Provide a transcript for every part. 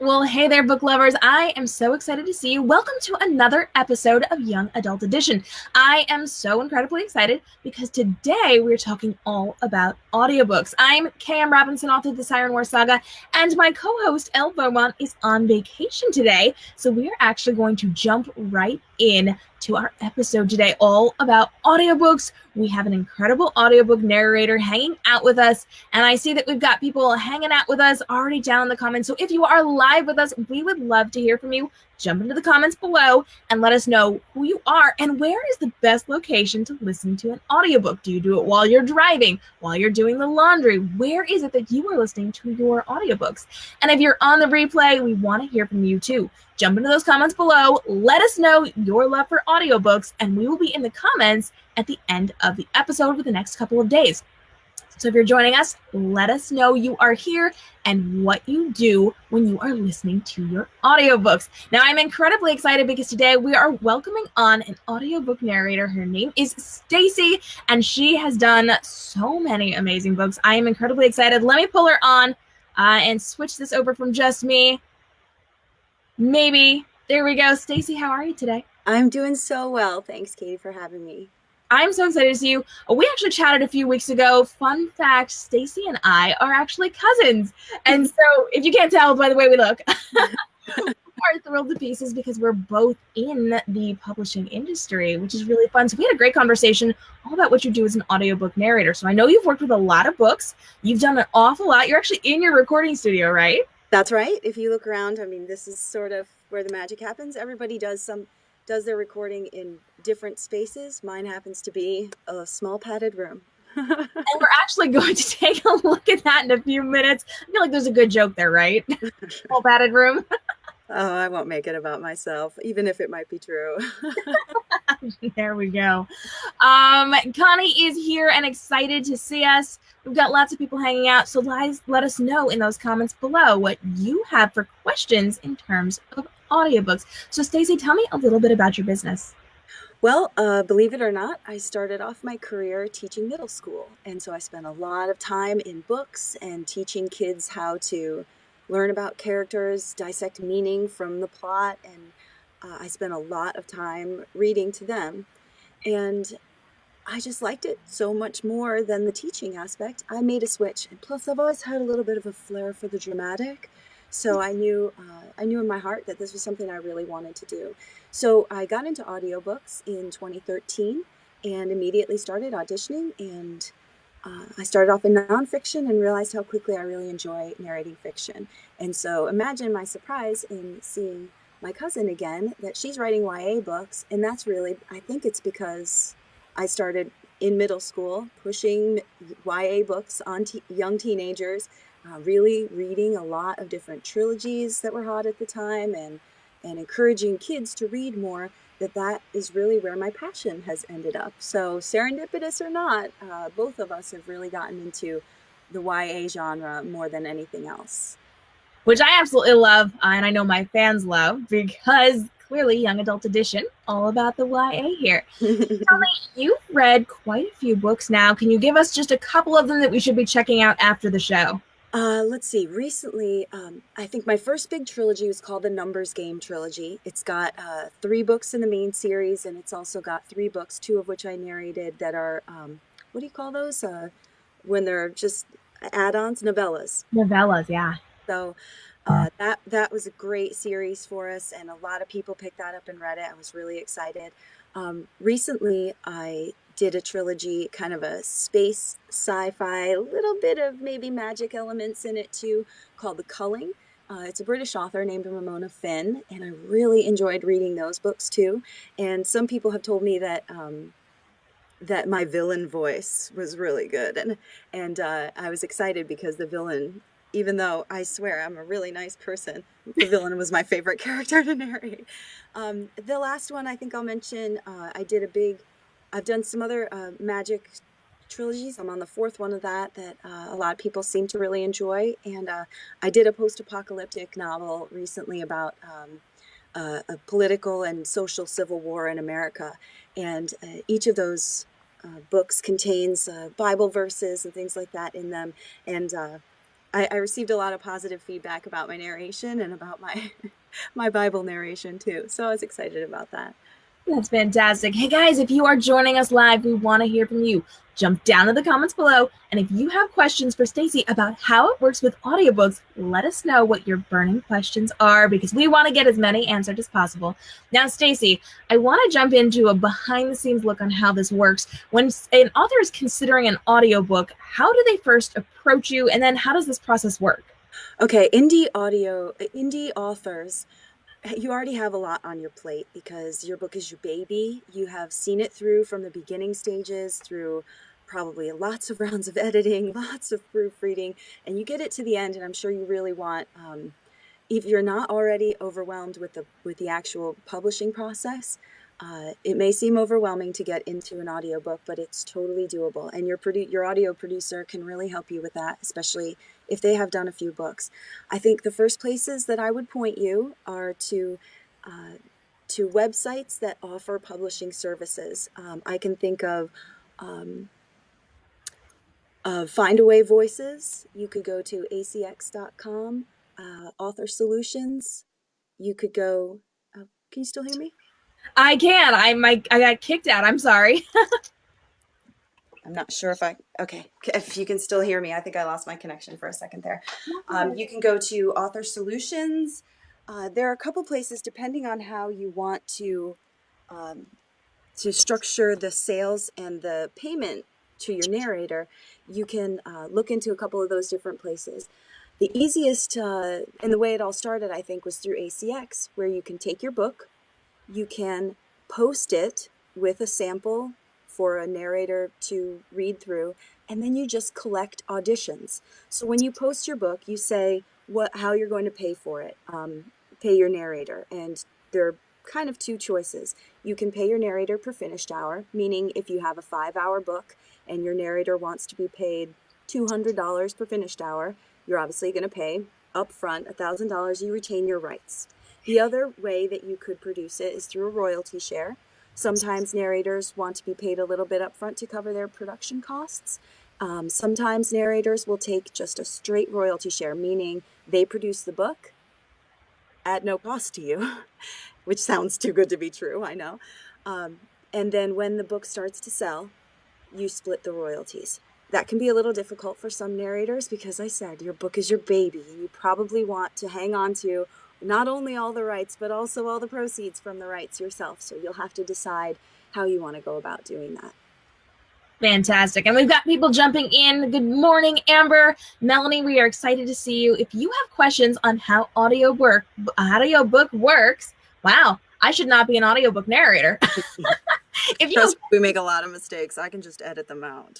Well, hey there, book lovers. I am so excited to see you. Welcome to another episode of Young Adult Edition. I am so incredibly excited because today we're talking all about audiobooks. I'm k.m. Robinson, author of the Siren War Saga, and my co-host, Elle Beaumont, is on vacation today. So we are actually going to jump right in to our episode today, all about audiobooks. We have an incredible audiobook narrator hanging out with us, and I see that we've got people hanging out with us already down in the comments. So if you are live with us, we would love to hear from you. Jump into the comments below and let us know who you are and where is the best location to listen to an audiobook. Do you do it while you're driving, while you're doing the laundry? Where is it that you are listening to your audiobooks? And if you're on the replay, we want to hear from you too. Jump into those comments below. Let us know your love for audiobooks, and we will be in the comments at the end of the episode for the next couple of days. So if you're joining us, let us know you are here and what you do when you are listening to your audiobooks. Now, I'm incredibly excited because today we are welcoming on an audiobook narrator. Her name is Stacey, and she has done so many amazing books. I am incredibly excited. Let me pull her on and switch this over from just me. Maybe. There we go. Stacey, how are you today? I'm doing so well. Thanks, Katie, for having me. I'm so excited to see you. We actually chatted a few weeks ago. Fun fact, Stacey and I are actually cousins. And so if you can't tell by the way we look, we are thrilled to pieces because we're both in the publishing industry, which is really fun. So we had a great conversation all about what you do as an audiobook narrator. So I know you've worked with a lot of books. You've done an awful lot. You're actually in your recording studio, right? That's right. If you look around, I mean, this is sort of where the magic happens. Everybody does their recording in different spaces. Mine happens to be a small padded room. And we're actually going to take a look at that in a few minutes. I feel like there's a good joke there, right? Small padded room. Oh, I won't make it about myself, even if it might be true. There we go. Connie is here and excited to see us. We've got lots of people hanging out, so let us know in those comments below what you have for questions in terms of audiobooks. So, Stacey, tell me a little bit about your business. Well, believe it or not, I started off my career teaching middle school. And so I spent a lot of time in books and teaching kids how to learn about characters, dissect meaning from the plot. And I spent a lot of time reading to them. And I just liked it so much more than the teaching aspect. I made a switch. And plus, I've always had a little bit of a flair for the dramatic. So I knew in my heart that this was something I really wanted to do. So I got into audiobooks in 2013 and immediately started auditioning. And I started off in nonfiction and realized how quickly I really enjoy narrating fiction. And so imagine my surprise in seeing my cousin again, that she's writing YA books. And that's really, I think it's because I started in middle school pushing YA books on young teenagers, really reading a lot of different trilogies that were hot at the time, and encouraging kids to read more. That is really where my passion has ended up. So serendipitous or not, both of us have really gotten into the YA genre more than anything else. Which I absolutely love, and I know my fans love, because clearly Young Adult Edition, all about the YA here. Tell me, you've read quite a few books now. Can you give us just a couple of them that we should be checking out after the show? Let's see. Recently, I think my first big trilogy was called the Numbers Game Trilogy. It's got 3 books in the main series, and it's also got 3 books, 2 of which I narrated that are, what do you call those? When they're just add-ons, novellas. Novellas, yeah. So that was a great series for us, and a lot of people picked that up and read it. I was really excited. Recently, I did a trilogy, kind of a space sci-fi, a little bit of maybe magic elements in it too, called The Culling. It's a British author named Ramona Finn, and I really enjoyed reading those books too. And some people have told me that that my villain voice was really good, and I was excited because the villain, even though I swear I'm a really nice person, the villain was my favorite character to narrate. The last one I think I'll mention, I've done some other magic trilogies. I'm on the 4th one of that a lot of people seem to really enjoy. And I did a post-apocalyptic novel recently about a political and social civil war in America. And each of those books contains Bible verses and things like that in them. And I received a lot of positive feedback about my narration and about my my Bible narration too. So I was excited about that. That's fantastic. Hey guys, if you are joining us live, we want to hear from you. Jump down in the comments below, and if you have questions for Stacey about how it works with audiobooks, let us know what your burning questions are, because we want to get as many answered as possible. Now, Stacey, I want to jump into a behind-the-scenes look on how this works. When an author is considering an audiobook, how do they first approach you, and then how does this process work? Okay, indie authors, you already have a lot on your plate because your book is your baby. You have seen it through from the beginning stages, through probably lots of rounds of editing, lots of proofreading, and you get it to the end, and I'm sure you really want, if you're not already overwhelmed with the actual publishing process, it may seem overwhelming to get into an audiobook, but it's totally doable. And your audio producer can really help you with that, especially if they have done a few books. I think the first places that I would point you are to websites that offer publishing services. I can think of Findaway Voices. You could go to acx.com, Author Solutions. You could go, can you still hear me? I can. I got kicked out. I'm sorry. I'm not sure if you can still hear me. I think I lost my connection for a second there. You can go to Author Solutions. There are a couple places, depending on how you want to structure the sales and the payment to your narrator. You can look into a couple of those different places. The easiest, and the way it all started, I think, was through ACX, where you can take your book, you can post it with a sample for a narrator to read through, and then you just collect auditions. So when you post your book, you say how you're going to pay for it, pay your narrator, and there are kind of two choices. You can pay your narrator per finished hour, meaning if you have a 5-hour book and your narrator wants to be paid $200 per finished hour, you're obviously going to pay upfront $1,000. You retain your rights. The other way that you could produce it is through a royalty share. Sometimes narrators want to be paid a little bit upfront to cover their production costs. Sometimes narrators will take just a straight royalty share, meaning they produce the book at no cost to you, which sounds too good to be true, I know. And then when the book starts to sell, you split the royalties. That can be a little difficult for some narrators because I said your book is your baby, and you probably want to hang on to not only all the rights, but also all the proceeds from the rights yourself. So you'll have to decide how you want to go about doing that. Fantastic. And we've got people jumping in. Good morning, Amber. Melanie, we are excited to see you. If you have questions on how audiobook works, wow, I should not be an audiobook narrator. We make a lot of mistakes. I can just edit them out.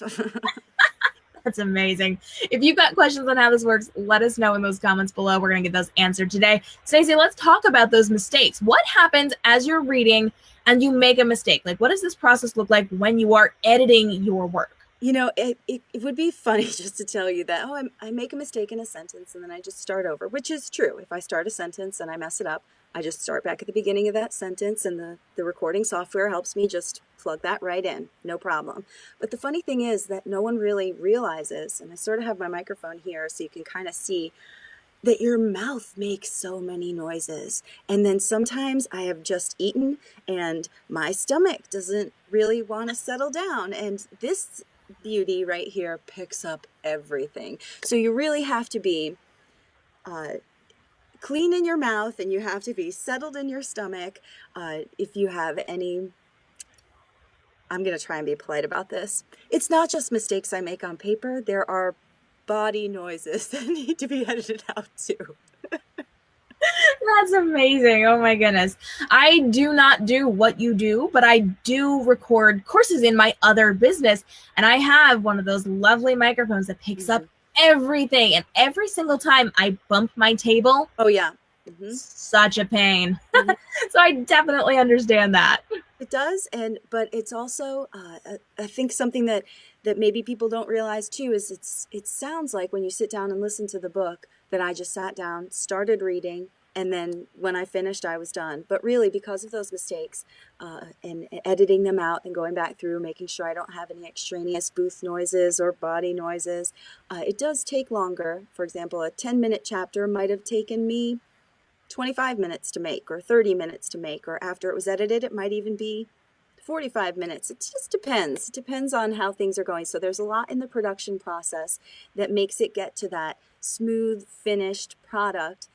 That's amazing. If you've got questions on how this works, let us know in those comments below. We're going to get those answered today. Stacey, let's talk about those mistakes. What happens as you're reading and you make a mistake? Like, what does this process look like when you are editing your work? You know, it would be funny just to tell you that, I make a mistake in a sentence and then I just start over, which is true. If I start a sentence and I mess it up, I just start back at the beginning of that sentence, and the recording software helps me just plug that right in, no problem. But the funny thing is that no one really realizes, and I sort of have my microphone here so you can kind of see, that your mouth makes so many noises. And then sometimes I have just eaten and my stomach doesn't really want to settle down. And this beauty right here picks up everything. So you really have to be clean in your mouth, and you have to be settled in your stomach. If you have any, I'm going to try and be polite about this. It's not just mistakes I make on paper. There are body noises that need to be edited out too. That's amazing. Oh my goodness. I do not do what you do, but I do record courses in my other business. And I have one of those lovely microphones that picks up everything. And every single time I bump my table. Oh, yeah. Such a pain. So I definitely understand that. It does. But it's also, I think something that maybe people don't realize too is it sounds like when you sit down and listen to the book that I just sat down, started reading, And then when I finished, I was done. But really, because of those mistakes and editing them out and going back through, making sure I don't have any extraneous booth noises or body noises, it does take longer. For example, a 10-minute chapter might have taken me 25 minutes to make or 30 minutes to make, or after it was edited, it might even be 45 minutes. It just depends. It depends on how things are going. So there's a lot in the production process that makes it get to that smooth, finished product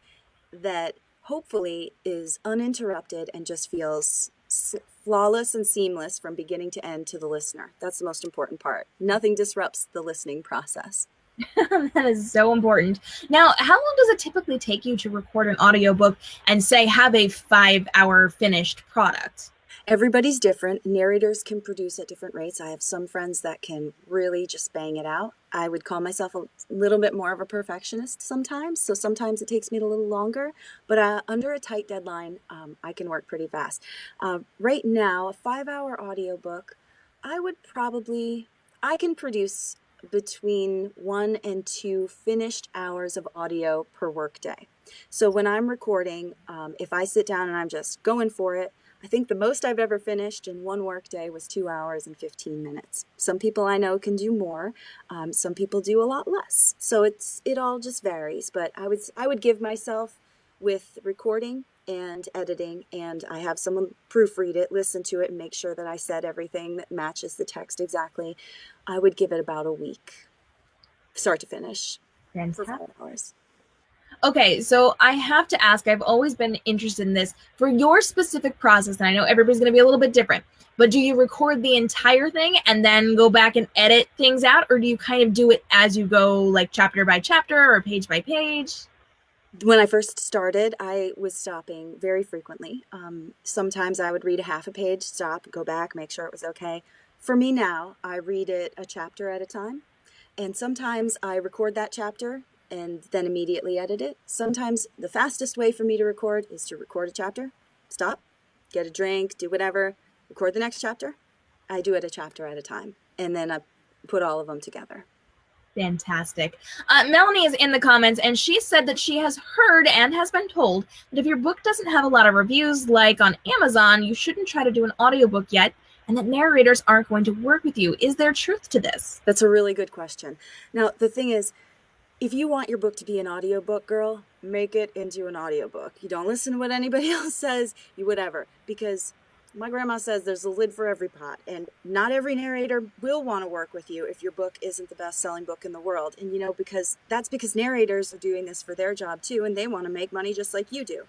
that hopefully is uninterrupted and just feels flawless and seamless from beginning to end to the listener. That's the most important part. Nothing disrupts the listening process. That is so important. Now, how long does it typically take you to record an audiobook and say have a 5-hour finished product? Everybody's different. Narrators can produce at different rates. I have some friends that can really just bang it out. I would call myself a little bit more of a perfectionist sometimes, so sometimes it takes me a little longer, but under a tight deadline, I can work pretty fast. Right now, a 5-hour audiobook, I can produce between 1 and 2 finished hours of audio per workday. So when I'm recording, if I sit down and I'm just going for it, I think the most I've ever finished in one workday was 2 hours and 15 minutes. Some people I know can do more. Some people do a lot less. So it all just varies. But I would give myself, with recording and editing, and I have someone proofread it, listen to it, and make sure that I said everything that matches the text exactly, I would give it about a week, start to finish, for 5 hours. Okay, so I have to ask, I've always been interested in this. For your specific process, and I know everybody's going to be a little bit different, but do you record the entire thing and then go back and edit things out, or do you kind of do it as you go, like chapter by chapter or page by page? When I first started, I was stopping very frequently. Sometimes I would read a half a page, stop, go back, make sure it was okay. For me now, I read it a chapter at a time. And sometimes I record that chapter and then immediately edit it. Sometimes the fastest way for me to record is to record a chapter, stop, get a drink, do whatever, record the next chapter. I do it a chapter at a time, and then I put all of them together. Fantastic. Melanie is in the comments, and she said that she has heard and has been told that if your book doesn't have a lot of reviews, like on Amazon, you shouldn't try to do an audiobook yet, and that narrators aren't going to work with you. Is there truth to this? That's a really good question. Now, the thing is, if you want your book to be an audiobook, girl, make it into an audiobook. You don't listen to what anybody else says, you whatever, because my grandma says there's a lid for every pot, and not every narrator will want to work with you if your book isn't the best-selling book in the world. And because narrators are doing this for their job too, and they want to make money just like you do.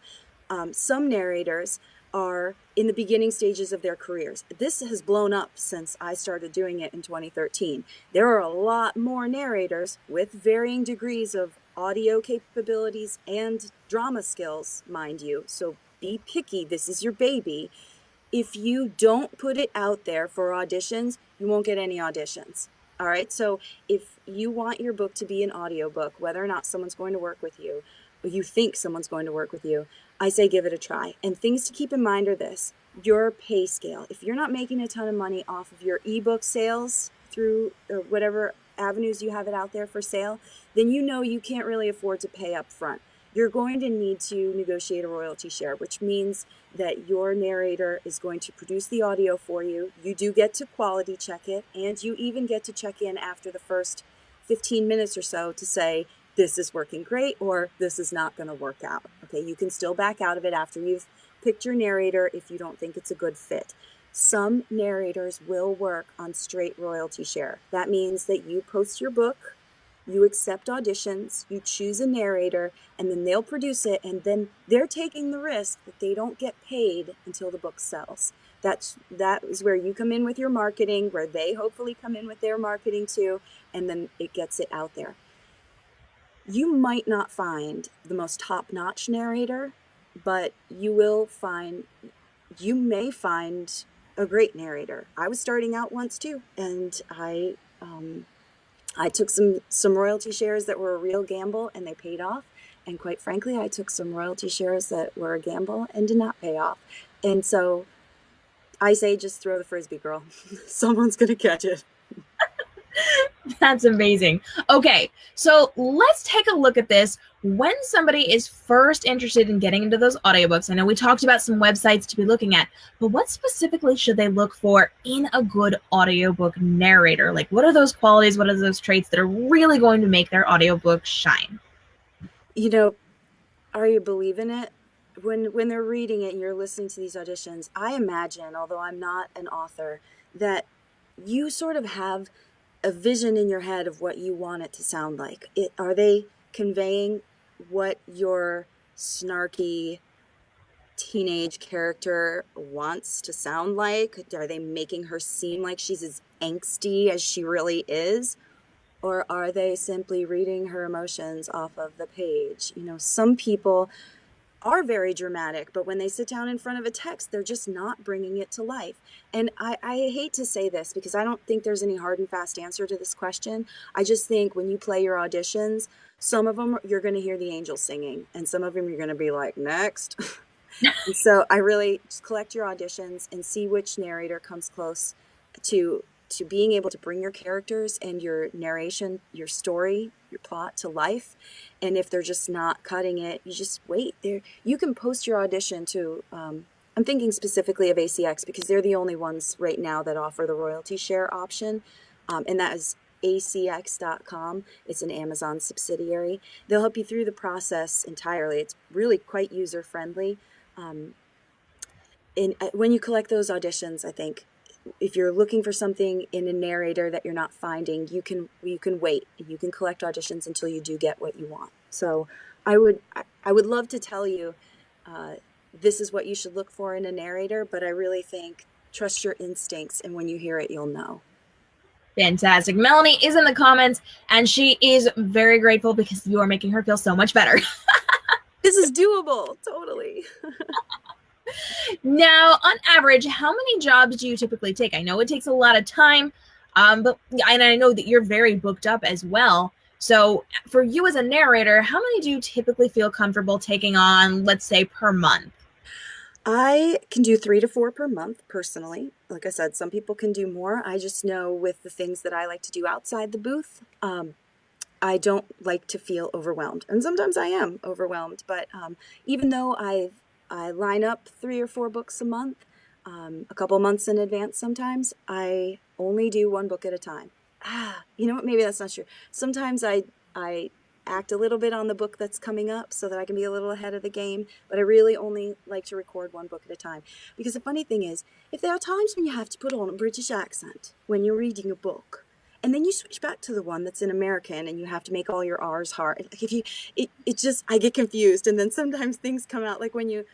Some narrators are in the beginning stages of their careers. This has blown up since I started doing it in 2013. There are a lot more narrators with varying degrees of audio capabilities and drama skills, mind you. So be picky. This is your baby. If you don't put it out there for auditions, you won't get any auditions. All right. So if you want your book to be an audiobook, whether or not someone's going to work with you, or you think someone's going to work with you, I say give it a try. And things to keep in mind are this: your pay scale. If you're not making a ton of money off of your ebook sales through whatever avenues you have it out there for sale, then you can't really afford to pay up front. You're going to need to negotiate a royalty share, which means that your narrator is going to produce the audio for you. You do get to quality check it, and you even get to check in after the first 15 minutes or so to say, this is working great, or this is not going to work out. Okay, you can still back out of it after you've picked your narrator if you don't think it's a good fit. Some narrators will work on straight royalty share. That means that you post your book, you accept auditions, you choose a narrator, and then they'll produce it, and then they're taking the risk that they don't get paid until the book sells. That is where you come in with your marketing, where they hopefully come in with their marketing too, and then it gets it out there. You might not find the most top-notch narrator, but you may find a great narrator. I was starting out once too, and I took some royalty shares that were a real gamble, and they paid off. And quite frankly, I took some royalty shares that were a gamble and did not pay off. And so I say just throw the frisbee, girl. Someone's going to catch it. That's amazing. Okay, so let's take a look at this. When somebody is first interested in getting into those audiobooks, I know we talked about some websites to be looking at, but what specifically should they look for in a good audiobook narrator? Like, what are those qualities, what are those traits that are really going to make their audiobook shine? You know, are you believing it? When they're reading it and you're listening to these auditions, I imagine, although I'm not an author, that you sort of have a vision in your head of what you want it to sound like. Are they conveying what your snarky teenage character wants to sound like? Are they making her seem like she's as angsty as she really is? Or are they simply reading her emotions off of the page? Some people are very dramatic, but when they sit down in front of a text, they're just not bringing it to life. And I hate to say this because I don't think there's any hard and fast answer to this question. I just think when you play your auditions, some of them you're going to hear the angels singing, and some of them you're going to be like, next. And so I really just collect your auditions and see which narrator comes close to being able to bring your characters and your narration, your story, your plot to life. And if they're just not cutting it, you just wait. You can post your audition to, I'm thinking specifically of ACX because they're the only ones right now that offer the royalty share option. And that is acx.com. It's an Amazon subsidiary. They'll help you through the process entirely. It's really quite user-friendly. And when you collect those auditions, I think if you're looking for something in a narrator that you're not finding, you can wait. You can collect auditions until you do get what you want. So I would love to tell you this is what you should look for in a narrator, but I really think trust your instincts, and when you hear it, you'll know. Fantastic. Melanie is in the comments, and she is very grateful because you are making her feel so much better. This is doable, totally. Now, on average, how many jobs do you typically take? I know it takes a lot of time, but and I know that you're very booked up as well. So for you as a narrator, how many do you typically feel comfortable taking on, let's say, per month? I can do 3 to 4 per month personally. Like I said, some people can do more. I just know with the things that I like to do outside the booth, I don't like to feel overwhelmed. And sometimes I am overwhelmed, but even though I line up 3 or 4 books a month, a couple months in advance sometimes, I only do 1 book at a time. You know what? Maybe that's not true. Sometimes I act a little bit on the book that's coming up so that I can be a little ahead of the game, but I really only like to record 1 book at a time. Because the funny thing is, if there are times when you have to put on a British accent when you're reading a book, and then you switch back to the one that's in American and you have to make all your R's hard. Like I get confused. And then sometimes things come out, like when you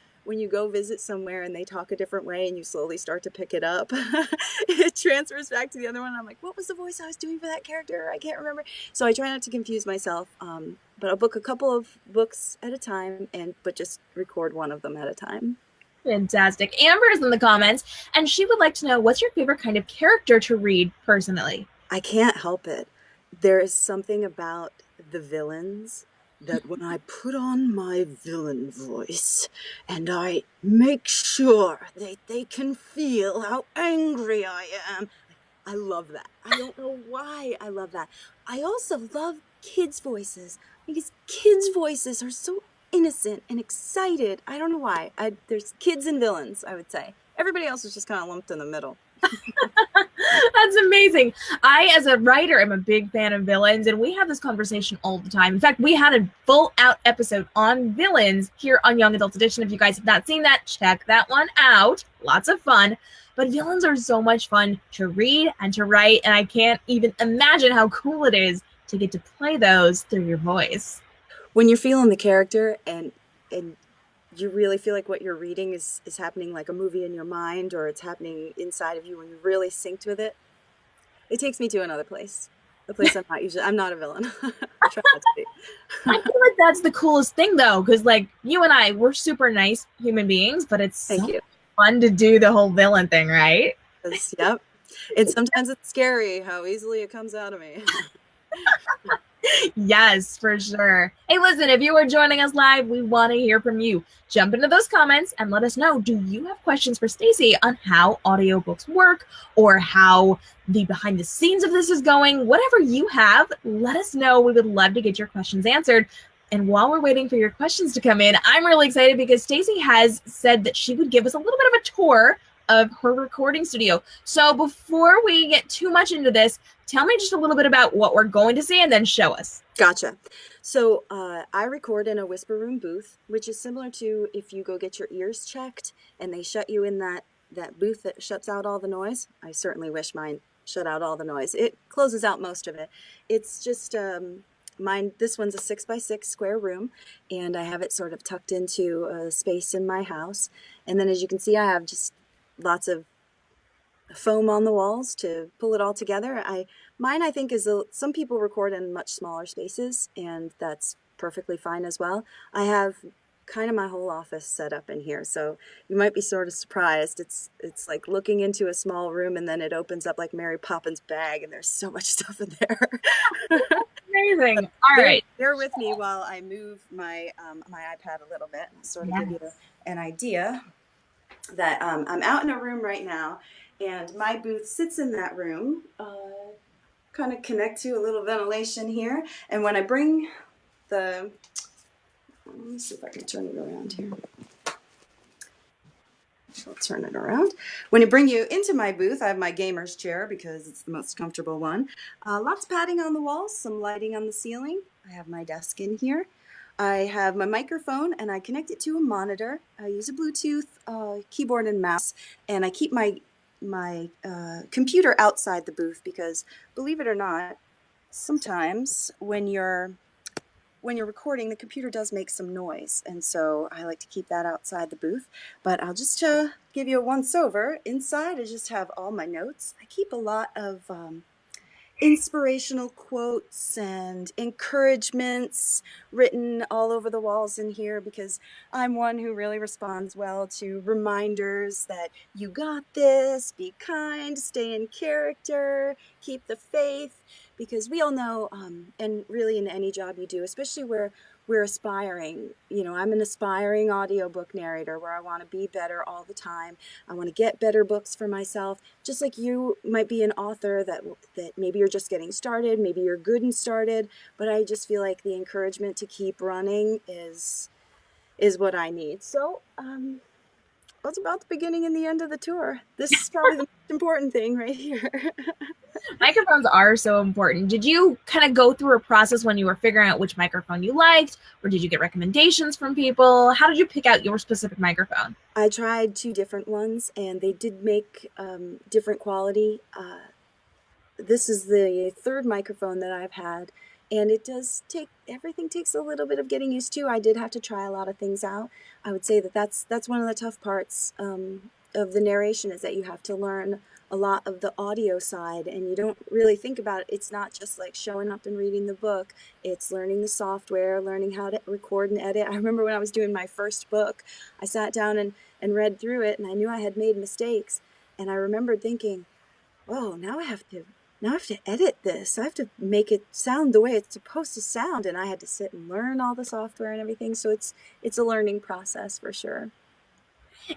go visit somewhere and they talk a different way and you slowly start to pick it up, it transfers back to the other one. I'm like, what was the voice I was doing for that character? I can't remember. So I try not to confuse myself. But I'll book a couple of books at a time, but just record 1 of them at a time. Fantastic. Amber is in the comments, and she would like to know, what's your favorite kind of character to read personally? I can't help it. There is something about the villains that when I put on my villain voice and I make sure they can feel how angry I am, I love that. I don't know why I love that. I also love kids' voices because kids' voices are so innocent and excited. I don't know why. There's kids and villains, I would say. Everybody else is just kind of lumped in the middle. That's amazing. I, as a writer, am a big fan of villains, and we have this conversation all the time. In fact, we had a full-out episode on villains here on Young Adult Edition. If you guys have not seen that, check that one out. Lots of fun. But villains are so much fun to read and to write, and I can't even imagine how cool it is to get to play those through your voice. When you're feeling the character and you really feel like what you're reading is happening like a movie in your mind, or it's happening inside of you when you're really synced with it, it takes me to another place. The place I'm not a villain. I try not to be. I feel like that's the coolest thing, though, because like you and I, we're super nice human beings, but it's Thank you. fun to do the whole villain thing, right? Yep. And sometimes it's scary how easily it comes out of me. Yes, for sure. Hey, listen, if you are joining us live, we want to hear from you. Jump into those comments and let us know, do you have questions for Stacey on how audiobooks work or how the behind the scenes of this is going? Whatever you have, let us know. We would love to get your questions answered. And while we're waiting for your questions to come in, I'm really excited because Stacey has said that she would give us a little bit of a tour of her recording studio. So before we get too much into this, tell me just a little bit about what we're going to see and then show us. Gotcha. So I record in a whisper room booth, which is similar to if you go get your ears checked and they shut you in that booth that shuts out all the noise. I certainly wish mine shut out all the noise. It closes out most of it. It's just mine. This one's a 6x6 square room, and I have it sort of tucked into a space in my house. And then, as you can see, I have just lots of foam on the walls to pull it all together. Mine I think is some people record in much smaller spaces, and that's perfectly fine as well. I have kind of my whole office set up in here, so you might be sort of surprised. It's like looking into a small room and then it opens up like Mary Poppins' bag and there's so much stuff in there. Amazing. All right. Bear with me while I move my my iPad a little bit and sort of give you an idea that I'm out in a room right now, and my booth sits in that room, kind of connect to a little ventilation here. And when I bring let me see if I can turn it around here. I'll turn it around. When I bring you into my booth, I have my gamer's chair because it's the most comfortable one. Lots of padding on the walls, some lighting on the ceiling. I have my desk in here. I have my microphone and I connect it to a monitor. I use a Bluetooth keyboard and mouse, and I keep my computer outside the booth because, believe it or not, sometimes when you're recording, the computer does make some noise, and so I like to keep that outside the booth. But I'll just give you a once-over. Inside, I just have all my notes. I keep a lot of inspirational quotes and encouragements written all over the walls in here because I'm one who really responds well to reminders that you got this, be kind, stay in character, keep the faith, because we all know, and really in any job you do, especially where we're aspiring, I'm an aspiring audiobook narrator where I want to be better all the time. I want to get better books for myself, just like you might be an author that maybe you're just getting started, maybe you're good and started, but I just feel like the encouragement to keep running is what I need. So that's about the beginning and the end of the tour. This is probably the most important thing right here. Microphones are so important. Did you kind of go through a process when you were figuring out which microphone you liked, or did you get recommendations from people? How did you pick out your specific microphone? I tried 2 different ones, and they did make different quality. This is the 3rd microphone that I've had, and everything takes a little bit of getting used to. I did have to try a lot of things out. I would say that's one of the tough parts of the narration, is that you have to learn a lot of the audio side, and you don't really think about it. It's not just like showing up and reading the book. It's learning the software, learning how to record and edit. I remember when I was doing my first book, I sat down and read through it, and I knew I had made mistakes, and I remembered thinking, whoa, now I have to edit this. I have to make it sound the way it's supposed to sound, and I had to sit and learn all the software and everything. So it's a learning process for sure.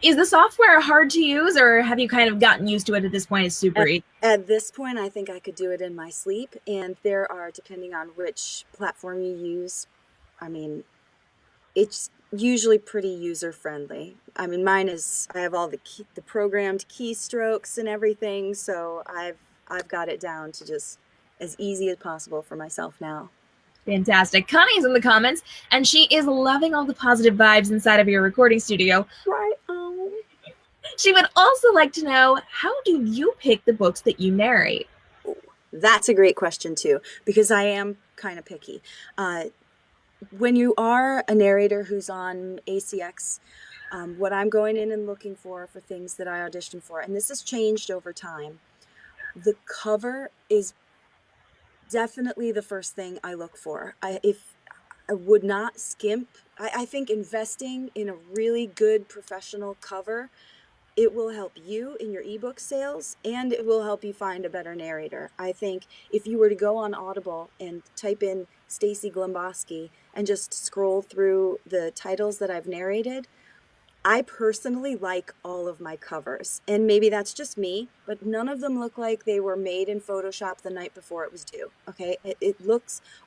Is the software hard to use, or have you kind of gotten used to it at this point? It's super easy. At this point, I think I could do it in my sleep, and there are, depending on which platform you use, I mean, it's usually pretty user-friendly. I mean, mine is, I have all the programmed keystrokes and everything, so I've got it down to just as easy as possible for myself now. Fantastic. Connie's in the comments, and she is loving all the positive vibes inside of your recording studio. Right. She would also like to know, how do you pick the books that you narrate? That's a great question, too, because I am kind of picky. When you are a narrator who's on ACX, what I'm going in and looking for things that I audition for, and this has changed over time, the cover is definitely the first thing I look for. If I would not skimp, I think investing in a really good professional cover, it will help you in your ebook sales, and it will help you find a better narrator. I think if you were to go on Audible and type in Stacey Glemboski and just scroll through the titles that I've narrated, I personally like all of my covers, and maybe that's just me, but none of them look like they were made in Photoshop the night before it was due. Okay,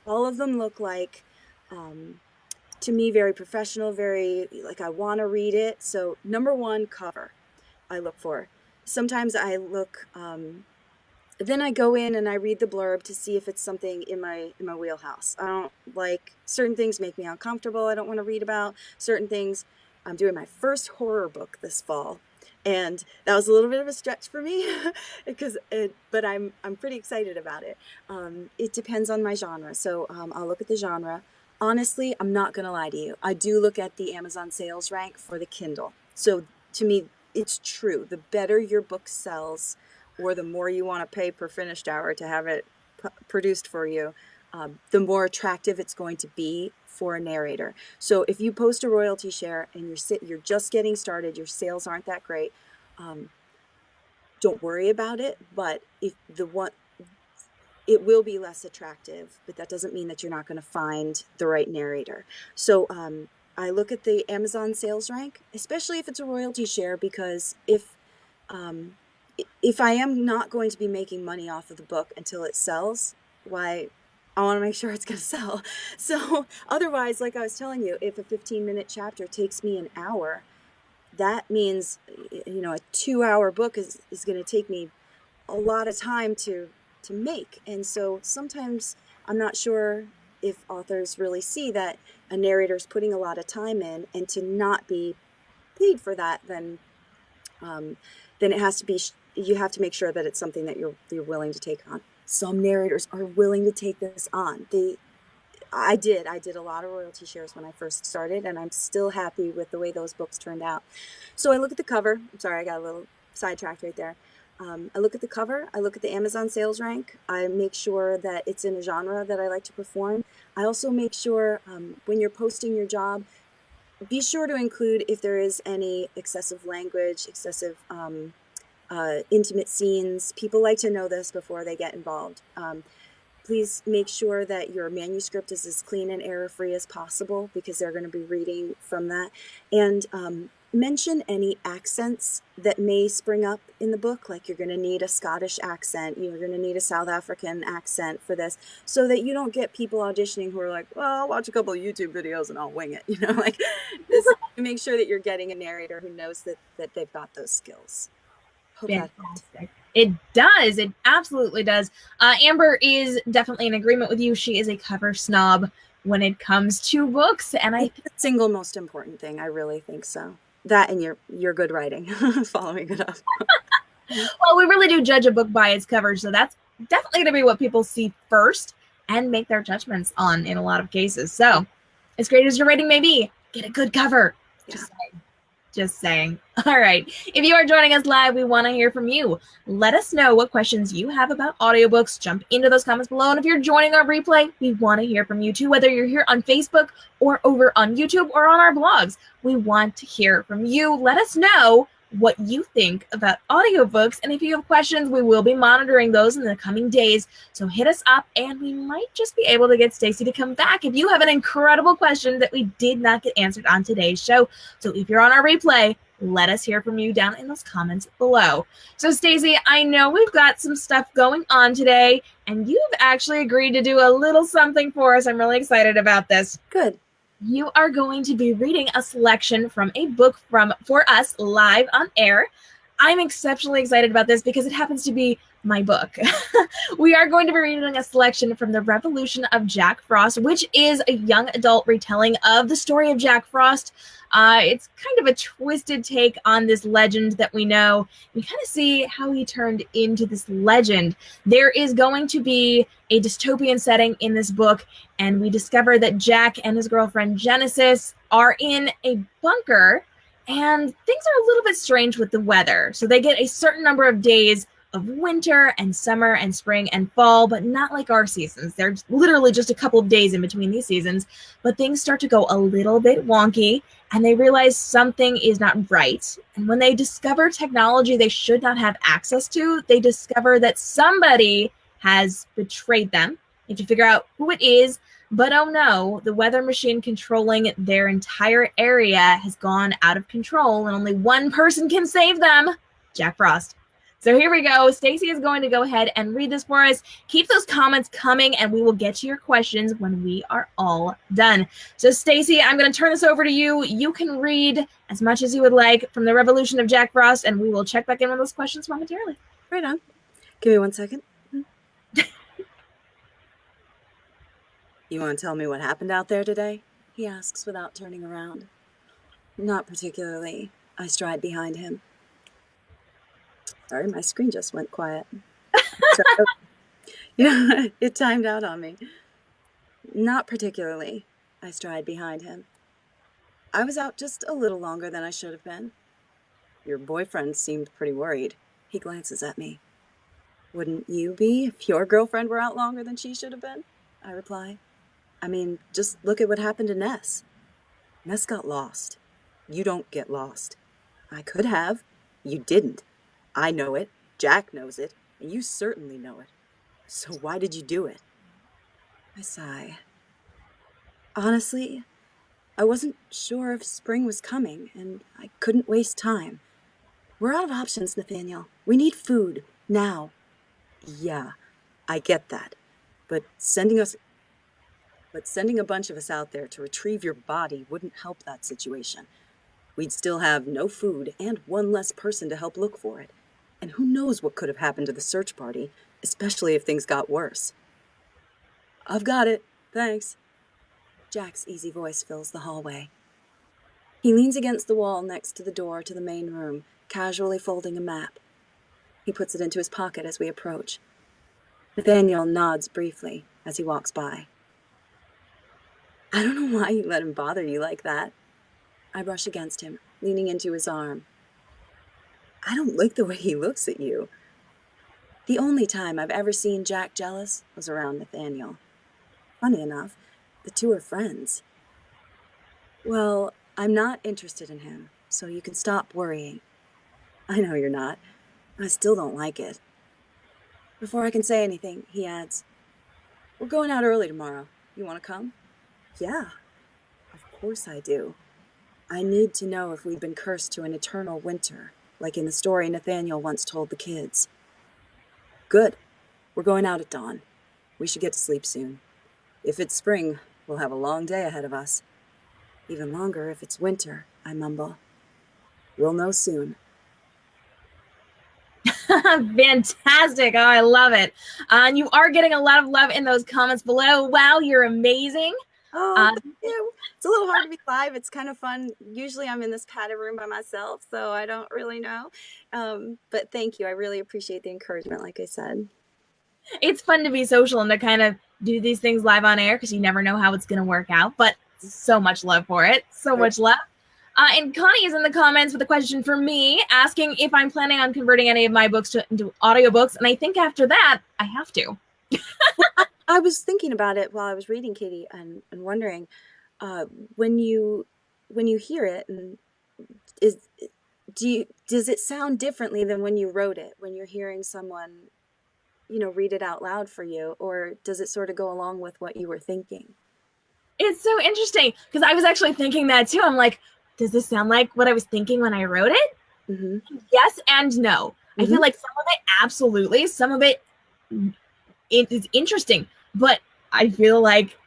all of them look like, to me, very professional, very like I want to read it. So number one, cover I look for. Sometimes I look, then I go in and I read the blurb to see if it's something in my wheelhouse. I don't like certain things make me uncomfortable. I don't want to read about certain things. I'm doing my first horror book this fall, and that was a little bit of a stretch for me but I'm pretty excited about it. It depends on my genre, so I'll look at the genre. Honestly, I'm not gonna lie to you. I do look at the Amazon sales rank for the Kindle. So to me, it's true. The better your book sells, or the more you want to pay per finished hour to have it produced for you, the more attractive it's going to be for a narrator. So if you post a royalty share and you're just getting started, your sales aren't that great, don't worry about it. But if it will be less attractive, but that doesn't mean that you're not going to find the right narrator. So I look at the Amazon sales rank, especially if it's a royalty share, because if I am not going to be making money off of the book until it sells, why, I want to make sure it's going to sell. So otherwise, like I was telling you, if a 15-minute chapter takes me an hour, that means, a 2-hour book is going to take me a lot of time to make. And so sometimes I'm not sure if authors really see that a narrator's putting a lot of time in, and to not be paid for that, then it has to be, you have to make sure that it's something that you're willing to take on. Some narrators are willing to take this on. I did a lot of royalty shares when I first started, and I'm still happy with the way those books turned out. So I look at the cover. I'm sorry, I got a little sidetracked right there. I look at the cover. I look at the Amazon sales rank. I make sure that it's in a genre that I like to perform. I also make sure when you're posting your job, be sure to include if there is any excessive language, excessive intimate scenes. People like to know this before they get involved. Please make sure that your manuscript is as clean and error-free as possible, because they're going to be reading from that. And mention any accents that may spring up in the book, like you're going to need a Scottish accent, you're going to need a South African accent for this, so that you don't get people auditioning who are like, well, I'll watch a couple of YouTube videos and I'll wing it. Like this. Make sure that you're getting a narrator who knows that they've got those skills. Fantastic. It does. It absolutely does. Amber is definitely in agreement with you. She is a cover snob when it comes to books, and it's the single most important thing. I really think so. That and your good writing, following it up. Well, we really do judge a book by its cover, so that's definitely going to be what people see first and make their judgments on in a lot of cases. So, as great as your writing may be, get a good cover. Yeah. Just saying. All right. If you are joining us live, we want to hear from you. Let us know what questions you have about audiobooks. Jump into those comments below. And if you're joining our replay, we want to hear from you too, whether you're here on Facebook or over on YouTube or on our blogs. We want to hear from you. Let us know what you think about audiobooks. And if you have questions, we will be monitoring those in the coming days. So hit us up, and we might just be able to get Stacey to come back if you have an incredible question that we did not get answered on today's show. So if you're on our replay, let us hear from you down in those comments below. So Stacey, I know we've got some stuff going on today, and you've actually agreed to do a little something for us. I'm really excited about this. Good. You are going to be reading a selection from a book for us live on air. I'm exceptionally excited about this because it happens to be my book. We are going to be reading a selection from The Revolution of Jack Frost, which is a young adult retelling of the story of Jack Frost. It's kind of a twisted take on this legend that we know. We kind of see how he turned into this legend. There is going to be a dystopian setting in this book, and we discover that Jack and his girlfriend Genesis are in a bunker, and things are a little bit strange with the weather. So they get a certain number of days of winter and summer and spring and fall, but not like our seasons. There's literally just a couple of days in between these seasons, but things start to go a little bit wonky, and they realize something is not right. And when they discover technology they should not have access to, they discover that somebody has betrayed them. You have to figure out who it is. But oh no, the weather machine controlling their entire area has gone out of control, and only one person can save them, Jack Frost. So here we go. Stacey is going to go ahead and read this for us. Keep those comments coming, and we will get to your questions when we are all done. So Stacey, I'm going to turn this over to you. You can read as much as you would like from the Revolution of Jack Frost, and we will check back in with those questions momentarily. Right on. Give me 1 second. You want to tell me what happened out there today? He asks without turning around. Not particularly. I stride behind him. Sorry, my screen just went quiet. Yeah, it timed out on me. Not particularly. I stride behind him. I was out just a little longer than I should have been. Your boyfriend seemed pretty worried. He glances at me. Wouldn't you be if your girlfriend were out longer than she should have been? I reply. I mean, just look at what happened to Ness. Ness got lost. You don't get lost. I could have. You didn't. I know it. Jack knows it. And you certainly know it. So why did you do it? I sigh. Honestly, I wasn't sure if spring was coming, and I couldn't waste time. We're out of options, Nathaniel. We need food. Now. Yeah, I get that. But sending a bunch of us out there to retrieve your body wouldn't help that situation. We'd still have no food and one less person to help look for it. And who knows what could have happened to the search party, especially if things got worse. I've got it. Thanks. Jack's easy voice fills the hallway. He leans against the wall next to the door to the main room, casually folding a map. He puts it into his pocket as we approach. Nathaniel nods briefly as he walks by. I don't know why you let him bother you like that. I brush against him, leaning into his arm. I don't like the way he looks at you. The only time I've ever seen Jack jealous was around Nathaniel. Funny enough, the two are friends. Well, I'm not interested in him, so you can stop worrying. I know you're not. I still don't like it. Before I can say anything, he adds, We're going out early tomorrow. You want to come? Yeah, of course I do. I need to know if we've been cursed to an eternal winter, like in the story Nathaniel once told the kids. Good. We're going out at dawn. We should get to sleep soon. If it's spring, we'll have a long day ahead of us. Even longer if it's winter, I mumble. We'll know soon. Fantastic. Oh, I love it. And you are getting a lot of love in those comments below. Wow, you're amazing. Oh, thank you. It's a little hard to be live. It's kind of fun. Usually I'm in this padded room by myself, so I don't really know. But thank you. I really appreciate the encouragement, like I said. It's fun to be social and to kind of do these things live on air because you never know how it's going to work out, but so much love for it. So much love. And Connie is in the comments with a question for me, asking if I'm planning on converting any of my books into audiobooks. And I think after that, I have to. I was thinking about it while I was reading, Katie, and wondering, when you hear it, and does it sound differently than when you wrote it, when you're hearing someone, read it out loud for you, or does it sort of go along with what you were thinking? It's so interesting because I was actually thinking that too. I'm like, does this sound like what I was thinking when I wrote it? Mm-hmm. Yes and no. Mm-hmm. I feel like some of it, absolutely. Some of it is interesting, but I feel like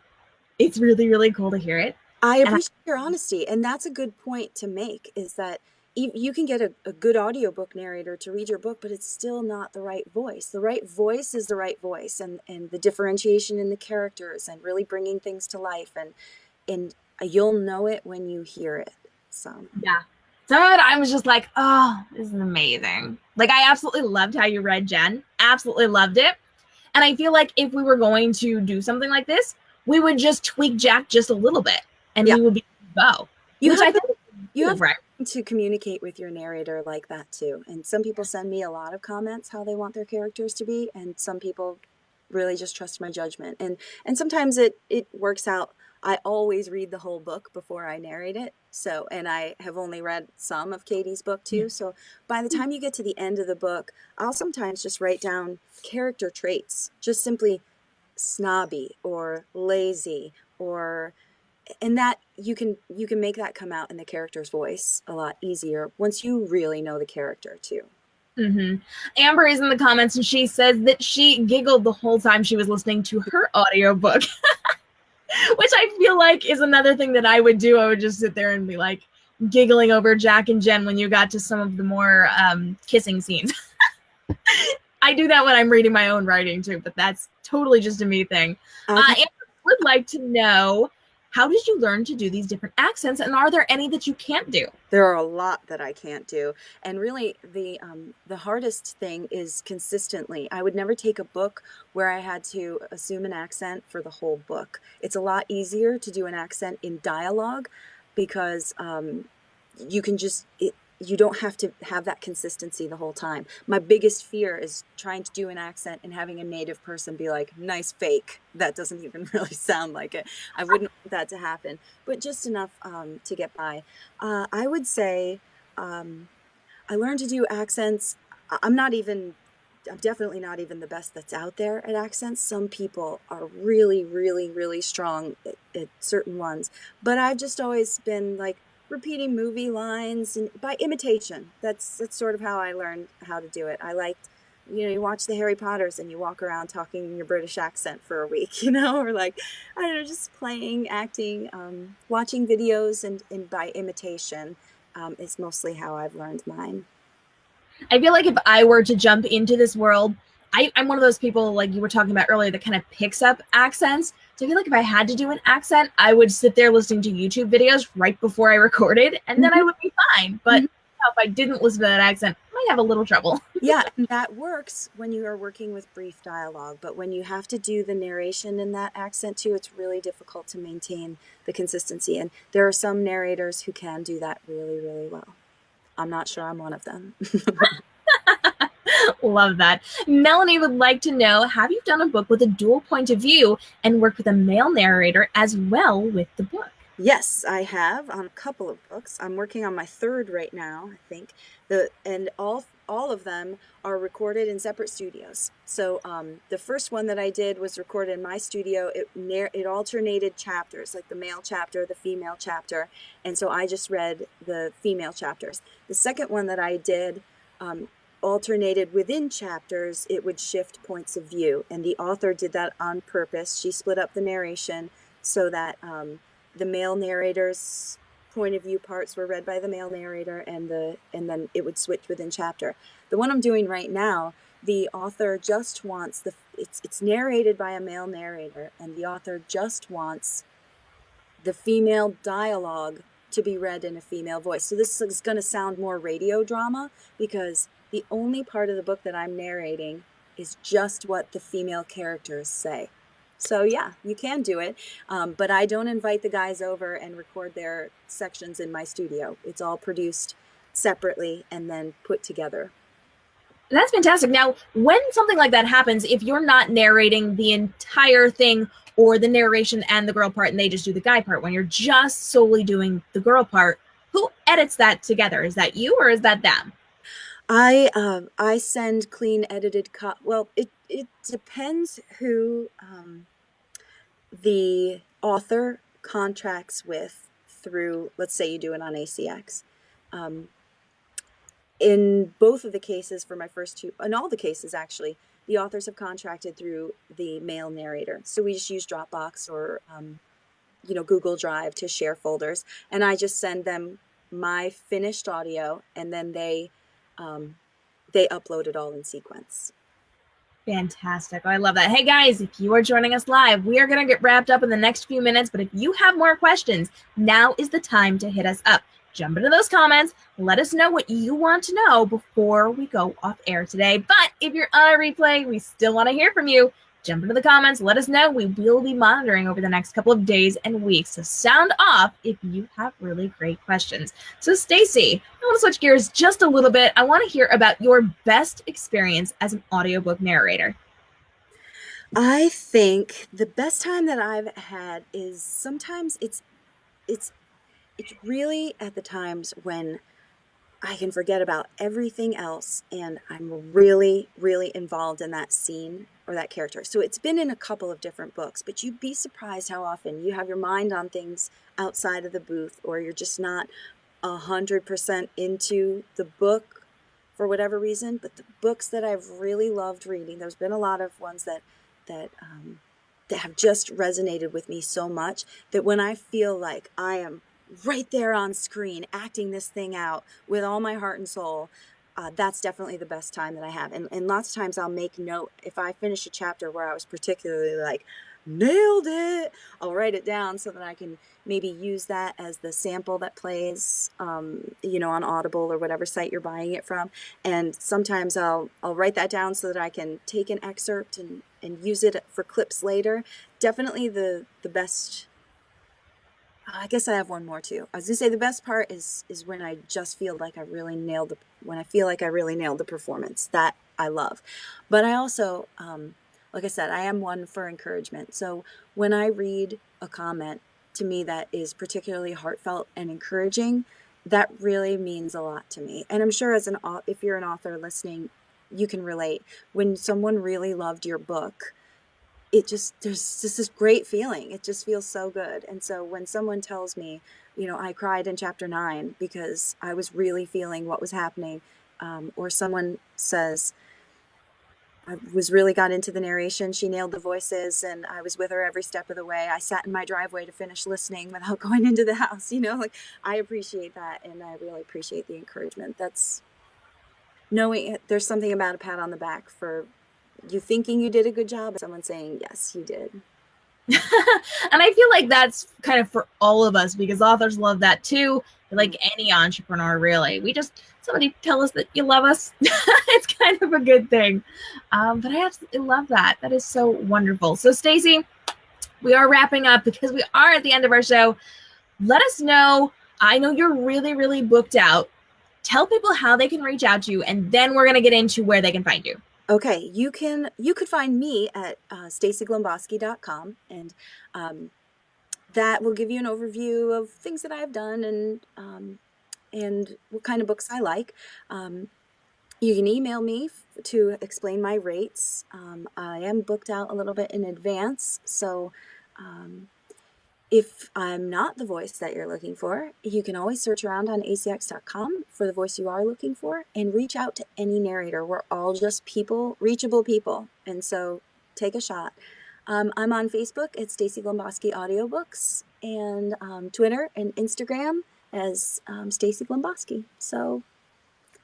it's really, really cool to hear it. I appreciate your honesty, and that's a good point to make, is that you can get a good audiobook narrator to read your book, but it's still not the right voice. The right voice is the right voice, and the differentiation in the characters and really bringing things to life, and you'll know it when you hear it. So yeah. Some of it I was just like, oh, this is amazing. Like, I absolutely loved how you read Jen. Absolutely loved it. And I feel like if we were going to do something like this, we would just tweak Jack just a little bit, and we would be go. You have to communicate with your narrator like that too. And some people send me a lot of comments how they want their characters to be, and some people really just trust my judgment. And sometimes it works out. I always read the whole book before I narrate it. So, and I have only read some of Katie's book too. So by the time you get to the end of the book, I'll sometimes just write down character traits, just simply snobby or lazy and that you can make that come out in the character's voice a lot easier once you really know the character too. Amber is in the comments and she says that she giggled the whole time she was listening to her audiobook, which I feel like is another thing that I would do. I would just sit there and be like giggling over Jack and Jen when you got to some of the more kissing scenes. I do that when I'm reading my own writing too, but that's totally just a me thing. Amber would like to know, how did you learn to do these different accents, and are there any that you can't do? There are a lot that I can't do, and really the hardest thing is consistently. I would never take a book where I had to assume an accent for the whole book. It's a lot easier to do an accent in dialogue because you can just you don't have to have that consistency the whole time. My biggest fear is trying to do an accent and having a native person be like, nice fake. That doesn't even really sound like it. I wouldn't want that to happen, but just enough to get by. I would say I learned to do accents. I'm definitely not even the best that's out there at accents. Some people are really, really, really strong at certain ones, but I've just always been like, repeating movie lines and by imitation. That's sort of how I learned how to do it. I liked, you watch the Harry Potters and you walk around talking in your British accent for a week, or like, I don't know, just playing, acting, watching videos and by imitation is mostly how I've learned mine. I feel like if I were to jump into this world, I'm one of those people, like you were talking about earlier, that kind of picks up accents. So I feel like if I had to do an accent, I would sit there listening to YouTube videos right before I recorded, and then I would be fine. But if I didn't listen to that accent, I might have a little trouble. Yeah, and that works when you are working with brief dialogue. But when you have to do the narration in that accent too, it's really difficult to maintain the consistency. And there are some narrators who can do that really, really well. I'm not sure I'm one of them. Love that. Melanie would like to know, have you done a book with a dual point of view and worked with a male narrator as well with the book? Yes, I have on a couple of books. I'm working on my third right now, I think. And all of them are recorded in separate studios. So the first one that I did was recorded in my studio. It alternated chapters, like the male chapter, the female chapter, and so I just read the female chapters. The second one that I did alternated within chapters. It would shift points of view, and the author did that on purpose. She split up the narration so that the male narrator's point of view parts were read by the male narrator, and then it would switch within chapter. The one I'm doing right now, the author just wants it's narrated by a male narrator, and the author just wants the female dialogue to be read in a female voice. So this is going to sound more radio drama because the only part of the book that I'm narrating is just what the female characters say. So yeah, you can do it, but I don't invite the guys over and record their sections in my studio. It's all produced separately and then put together. That's fantastic. Now, when something like that happens, if you're not narrating the entire thing or the narration and the girl part and they just do the guy part, when you're just solely doing the girl part, who edits that together? Is that you or is that them? I send clean edited well, it depends who the author contracts with through, let's say you do it on ACX. In both of the cases for my first two, in all the cases actually, the authors have contracted through the male narrator. So we just use Dropbox or Google Drive to share folders, and I just send them my finished audio, and then they upload it all in sequence. Fantastic. Oh, I love that. Hey guys, if you are joining us live, we are going to get wrapped up in the next few minutes, but if you have more questions, now is the time to hit us up. Jump into those comments. Let us know what you want to know before we go off air today. But if you're on a replay, we still want to hear from you. Jump into the comments. Let us know. We will be monitoring over the next couple of days and weeks. So sound off if you have really great questions. So Stacey, I want to switch gears just a little bit. I want to hear about your best experience as an audiobook narrator. I think the best time that I've had is sometimes it's really at the times when I can forget about everything else, and I'm really, really involved in that scene or that character. So it's been in a couple of different books, but you'd be surprised how often you have your mind on things outside of the booth, or you're just not 100% into the book for whatever reason. But the books that I've really loved reading, there's been a lot of ones that that have just resonated with me so much that when I feel like I am right there on screen acting this thing out with all my heart and soul, that's definitely the best time that I have. And lots of times I'll make note if I finish a chapter where I was particularly like, nailed it, I'll write it down so that I can maybe use that as the sample that plays, you know, on Audible or whatever site you're buying it from. And sometimes I'll write that down so that I can take an excerpt and use it for clips later. Definitely the best. I guess I have one more too. I was gonna say the best part is when I just feel like I really nailed the performance. That I love. But I also, like I said, I am one for encouragement. So when I read a comment to me that is particularly heartfelt and encouraging, that really means a lot to me. And I'm sure if you're an author listening, you can relate. When someone really loved your book, there's just this great feeling. It just feels so good. And so when someone tells me, you know, I cried in chapter 9 because I was really feeling what was happening, or someone says, I got into the narration, she nailed the voices, and I was with her every step of the way. I sat in my driveway to finish listening without going into the house, you know, like I appreciate that. And I really appreciate the encouragement. That's knowing there's something about a pat on the back for you thinking you did a good job, and someone saying, yes, you did. And I feel like that's kind of for all of us, because authors love that too. Like any entrepreneur, really. Somebody tell us that you love us. It's kind of a good thing. But I absolutely love that. That is so wonderful. So Stacey, we are wrapping up because we are at the end of our show. Let us know. I know you're really, really booked out. Tell people how they can reach out to you, and then we're going to get into where they can find you. Okay, you could find me at staceyglemboski.com, and that will give you an overview of things that I've done and what kind of books I like. You can email me to explain my rates. I am booked out a little bit in advance, so if I'm not the voice that you're looking for, you can always search around on acx.com for the voice you are looking for and reach out to any narrator. We're all just people, reachable people, and so take a shot. I'm on Facebook at Stacey Glemboski Audiobooks, and Twitter and Instagram as Stacey Glemboski. So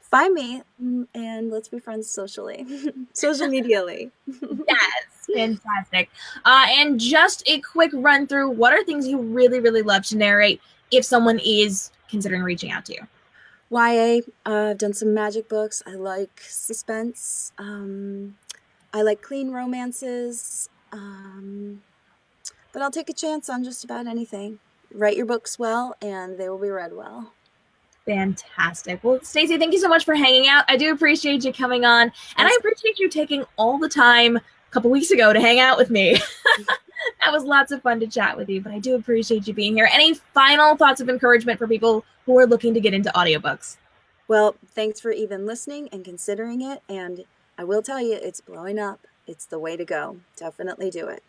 find me and let's be friends socially, social medially. Yes, fantastic. And just a quick run through, what are things you really, really love to narrate if someone is considering reaching out to you? YA, I've done some magic books. I like suspense. I like clean romances. But I'll take a chance on just about anything. Write your books well, and they will be read well. Fantastic. Well, Stacey, thank you so much for hanging out. I do appreciate you coming on, and I appreciate you taking all the time a couple weeks ago to hang out with me. That was lots of fun to chat with you, but I do appreciate you being here. Any final thoughts of encouragement for people who are looking to get into audiobooks? Well, thanks for even listening and considering it, and I will tell you, it's blowing up. It's the way to go. Definitely do it.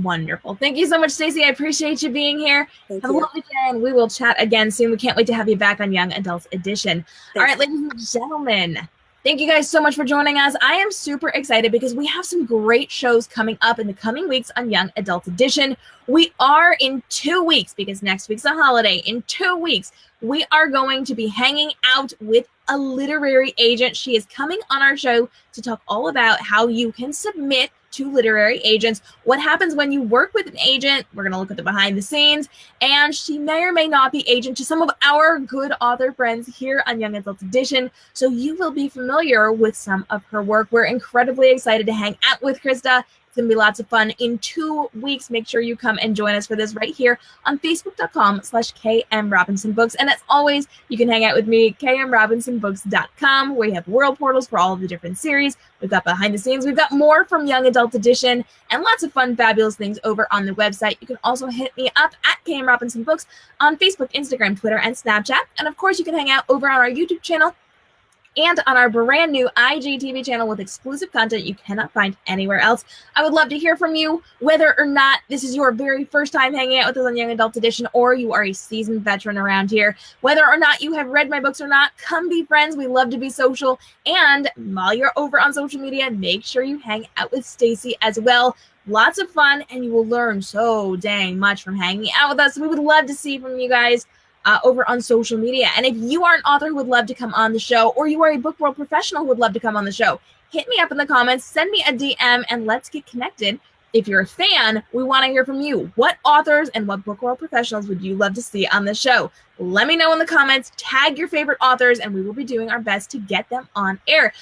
Wonderful. Thank you so much, Stacey. I appreciate you being here. Thank Have you. a lovely day, and we will chat again soon. We can't wait to have you back on Young Adults Edition. All right, ladies and gentlemen, thank you guys so much for joining us. I am super excited because we have some great shows coming up in the coming weeks on Young Adults Edition. We are in 2 weeks, because next week's a holiday. In 2 weeks, we are going to be hanging out with a literary agent. She is coming on our show to talk all about how you can submit to literary agents, what happens when you work with an agent. We're going to look at the behind the scenes, and she may or may not be agent to some of our good author friends here on Young Adults Edition, so you will be familiar with some of her work. We're incredibly excited to hang out with Krista. It's going to be lots of fun in 2 weeks. Make sure you come and join us for this right here on facebook.com/k.m.robinson books. And as always, you can hang out with me, k.m.robinsonbooks.com, where you have world portals for all of the different series. We've got behind the scenes. We've got more from Young Adult Edition and lots of fun, fabulous things over on the website. You can also hit me up at k.m. Robinson Books on Facebook, Instagram, Twitter, and Snapchat. And of course, you can hang out over on our YouTube channel and on our brand new IGTV channel with exclusive content you cannot find anywhere else. I would love to hear from you, whether or not this is your very first time hanging out with us on Young Adult Edition, or you are a seasoned veteran around here. Whether or not you have read my books or not, come be friends. We love to be social. And while you're over on social media, make sure you hang out with Stacey as well. Lots of fun, and you will learn so dang much from hanging out with us. We would love to see from you guys over on social media. And if you are an author who would love to come on the show, or you are a book world professional who would love to come on the show, hit me up in the comments, send me a DM, and let's get connected. If you're a fan, we want to hear from you. What authors and what book world professionals would you love to see on the show? Let me know in the comments, tag your favorite authors, and we will be doing our best to get them on air.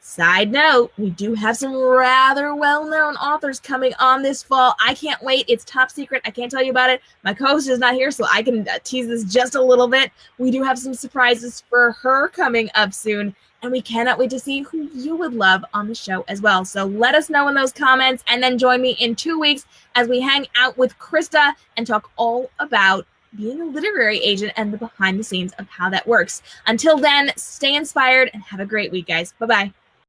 Side note, we do have some rather well-known authors coming on this fall. I can't wait. It's top secret. I can't tell you about it. My co-host is not here, so I can tease this just a little bit. We do have some surprises for her coming up soon, and we cannot wait to see who you would love on the show as well. So let us know in those comments, and then join me in 2 weeks as we hang out with Krista and talk all about being a literary agent and the behind the scenes of how that works. Until then, stay inspired and have a great week, guys. Bye-bye.